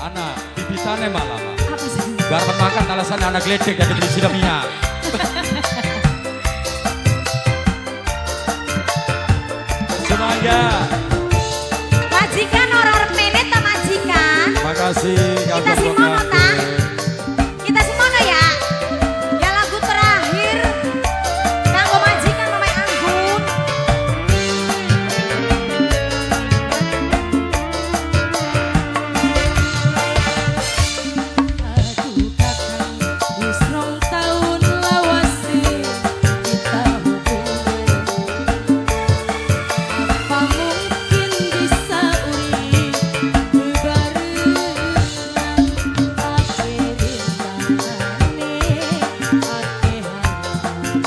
Anak bibitane malah. Apa sih? Garap makan alasan anak ledek jadi beli sidamnya. Semuanya. Majikan orang remene ta majikan. Makasih. Kita simono ta. Kita simono ya. Ya lagu terakhir. Kanggo majikan Mama Anggun. Aduh kakang wis rong taun lawase kita hubungan. Apa mungkin bisa uli bebarengan? Ake rintangane ake harapan.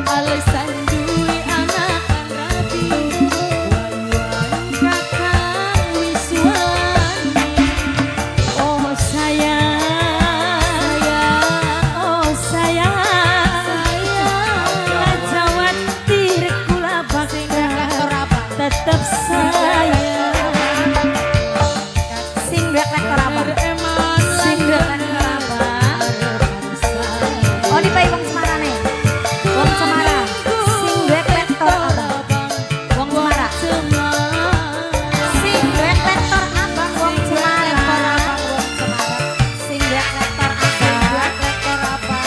Alasan duwe anak rabi wayu-wayu kakang wis wani. Oh sayang, oh sayang, Rajawati kula bakal tetep sayang. Sing duet rektor apa? Sing duet rektor apa? Oh di Wong Semarane. Wong Semara. Sing duet rektor apa? Wong Semara. Sing duet rektor abang Wong Semara. Sing duet rektor apa?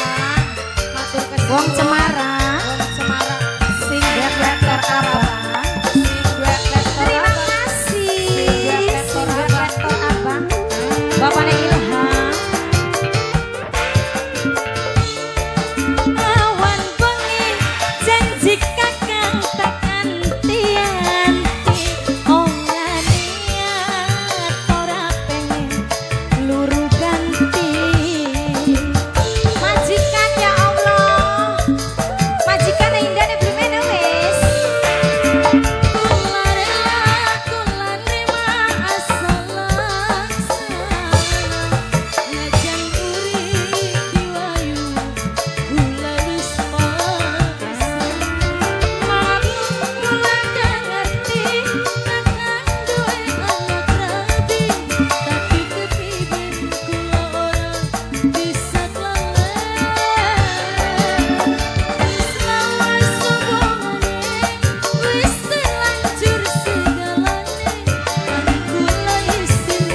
Wong Semara. Sing duet rektor apa? Terima kasih. Sing duet rektor abang. Bapaknya Ilham. Awan bengi janji kakang takkan tianti. Ora niat ora pengen luru ganti. Majikan ya Allah. Majikan yang indah nih belum ada wes. Kula rela kula nerima asal laksana. Najan urip diwayu kula wis pasrah. Maklum kula gak ngerti kakang duwe anak rabi. Tapi kepriben kula ora bisa selama hubungane wis terlanjur segalane. Kula isin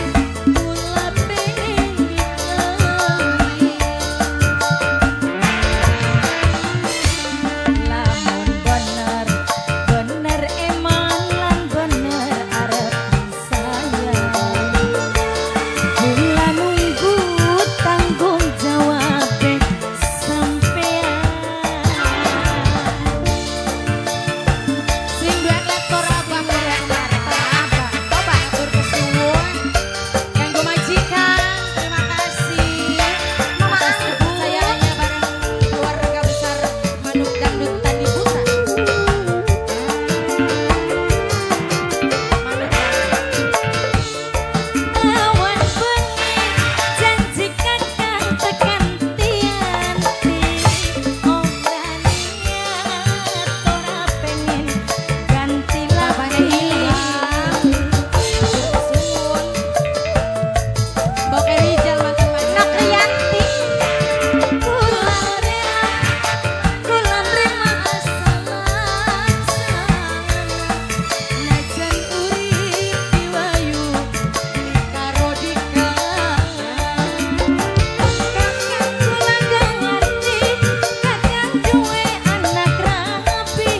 kula pengen dikawin. Lamun bener bener eman lan bener arep disayang. Kula nunggu tanggung jawab sampean. Sing duet lektor abang Coba atur kesuwun. Kanggo majikan. Terima kasih. Mama Anggun sayangnya bareng keluarga besar Manuk Dangdut Tani Putra. Manuk Awan bengi janji kakang tekan tianti. Ora niat ora pengen ganti Bapaknya lagi. Ilham. Atur kesuwun. Boke Rijal mantan majikan. Nokriyanti. Kula rela kula nerima asal laksana. Najan urip diwayu karo dikawin. Kakang kula gak ngerti kakang duwe anak rapi.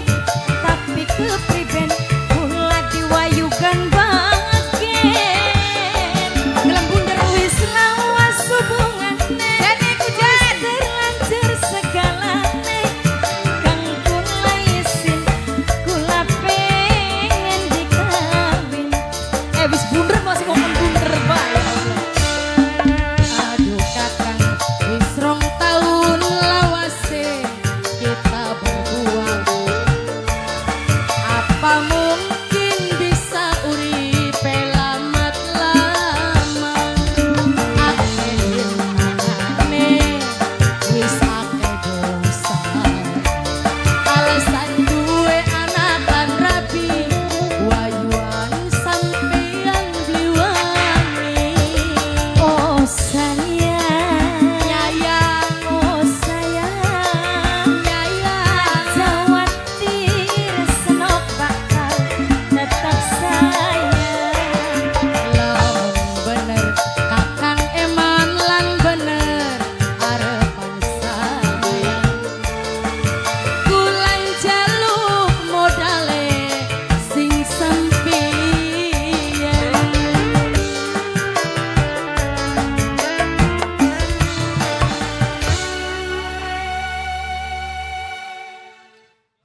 Tapi kepriben kula diwayukan bagen. Gelem bunder Wis lawas hubungane Jadi kujan. terlanjur segalane. Kang kula isin kula pengen dikawin. Wis